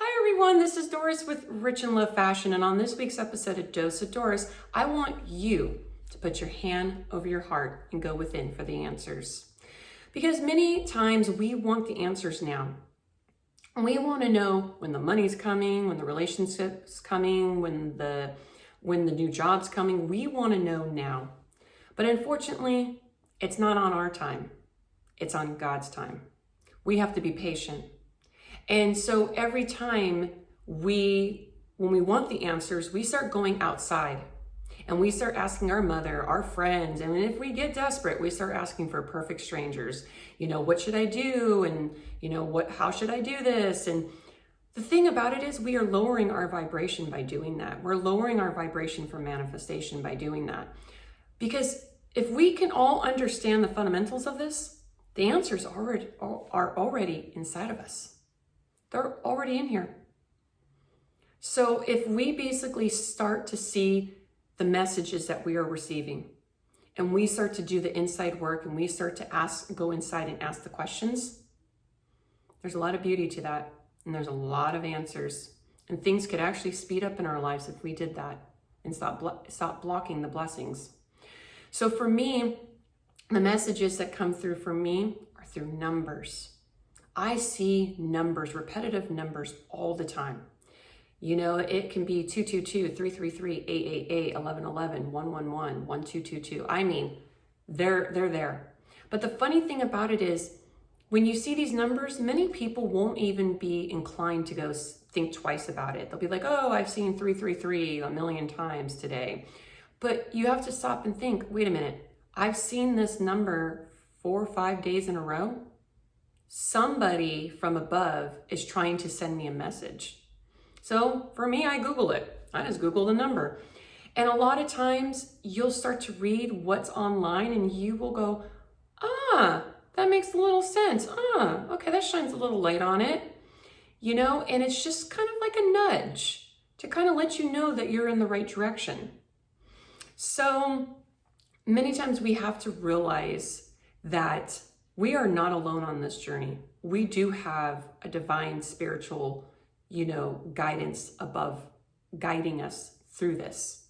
Hi everyone, this is Doris with Rich and Love Fashion, and on this week's episode of Dose of Doris, I want you to put your hand over your heart and go within for the answers. Because many times we want the answers now. We want to know when the money's coming, when the relationship's coming, when the new job's coming. We want to know now. But unfortunately, it's not on our time. It's on God's time. We have to be patient. And so every time when we want the answers, we start going outside and we start asking our mother, our friends, and if we get desperate, we start asking for perfect strangers. What should I do? And how should I do this? And the thing about it is we are lowering our vibration by doing that. We're lowering our vibration for manifestation by doing that. Because if we can all understand the fundamentals of this, the answers are already inside of us. They're already in here. So if we basically start to see the messages that we are receiving, and we start to do the inside work, and we start to go inside and ask the questions, there's a lot of beauty to that, and there's a lot of answers. And things could actually speed up in our lives if we did that and stop blocking the blessings. So for me, the messages that come through for me are through numbers. I see numbers, repetitive numbers all the time. It can be 222, 333, 888, 1111, 111, 1222. I mean, they're there. But the funny thing about it is, when you see these numbers, many people won't even be inclined to go think twice about it. They'll be like, oh, I've seen 333 a million times today. But you have to stop and think, wait a minute, I've seen this number 4 or 5 days in a row. Somebody from above is trying to send me a message. So for me, I Google it. I just Google the number. And a lot of times you'll start to read what's online and you will go, that makes a little sense. Okay, that shines a little light on it. And it's just kind of like a nudge to kind of let you know that you're in the right direction. So many times we have to realize that we are not alone on this journey. We do have a divine spiritual, guidance above guiding us through this.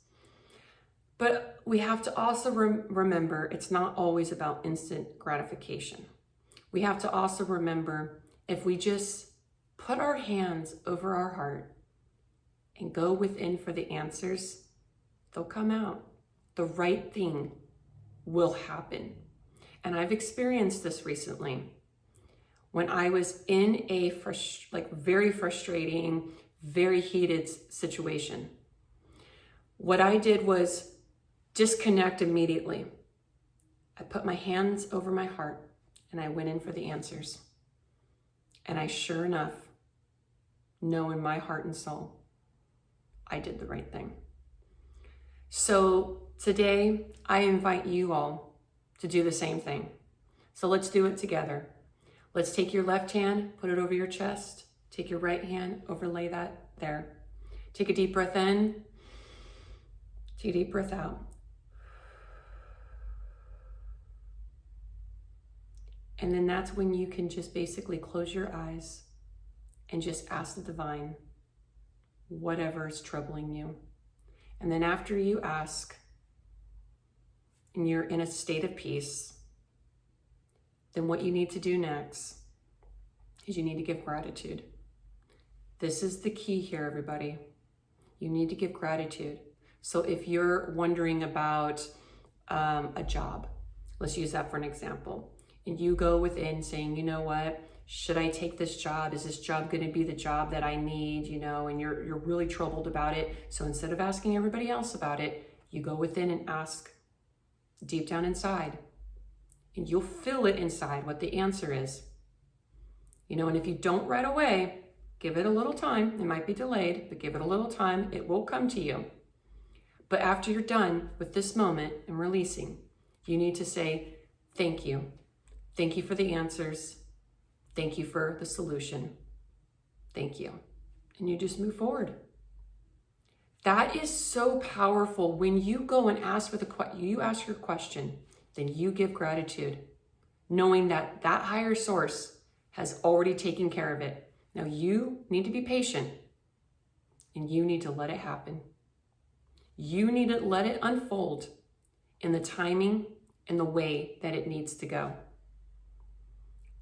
But we have to also remember it's not always about instant gratification. We have to also remember if we just put our hands over our heart and go within for the answers, they'll come out. The right thing will happen. And I've experienced this recently when I was in a very frustrating, very heated situation. What I did was disconnect immediately. I put my hands over my heart and I went in for the answers. And I sure enough know in my heart and soul, I did the right thing. So today I invite you all to do the same thing. So let's do it together. Let's take your left hand, put it over your chest. Take your right hand, overlay that there. Take a deep breath in. Take a deep breath out. And then that's when you can just basically close your eyes and just ask the divine whatever is troubling you. And then after you ask, and you're in a state of peace, then what you need to do next is you need to give gratitude. This is the key here, everybody. You need to give gratitude. So if you're wondering about a job, let's use that for an example, and you go within saying, you know what, should I take this job? Is this job going to be the job that I need? And you're really troubled about it. So instead of asking everybody else about it, you go within and ask deep down inside, and you'll feel it inside what the answer is. And if you don't right away, give it a little time. It might be delayed, but give it a little time. It will come to you. But after you're done with this moment and releasing, you need to say, thank you. Thank you for the answers. Thank you for the solution. Thank you. And you just move forward. That is so powerful. When you go and ask you ask your question, then you give gratitude, knowing that that higher source has already taken care of it. Now you need to be patient and you need to let it happen. You need to let it unfold in the timing and the way that it needs to go.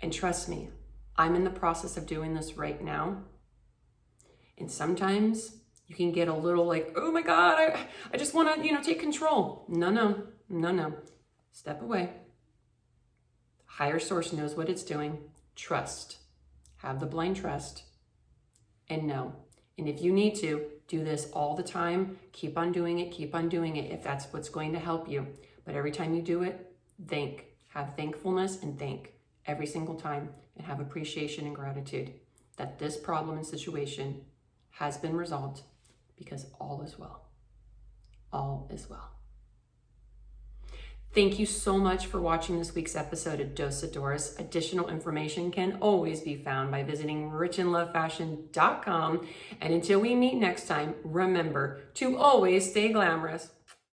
And trust me, I'm in the process of doing this right now. And sometimes you can get a little like, oh my God, I just want to, take control. No. Step away. Higher source knows what it's doing. Trust. Have the blind trust. And know. And if you need to, do this all the time. Keep on doing it if that's what's going to help you. But every time you do it, think. Have thankfulness and thank every single time. And have appreciation and gratitude that this problem and situation has been resolved, because all is well. All is well. Thank you so much for watching this week's episode of 𝒟𝑜𝓈𝒾𝓈. Additional information can always be found by visiting richandlovefashion.com. And until we meet next time, remember to always stay glamorous.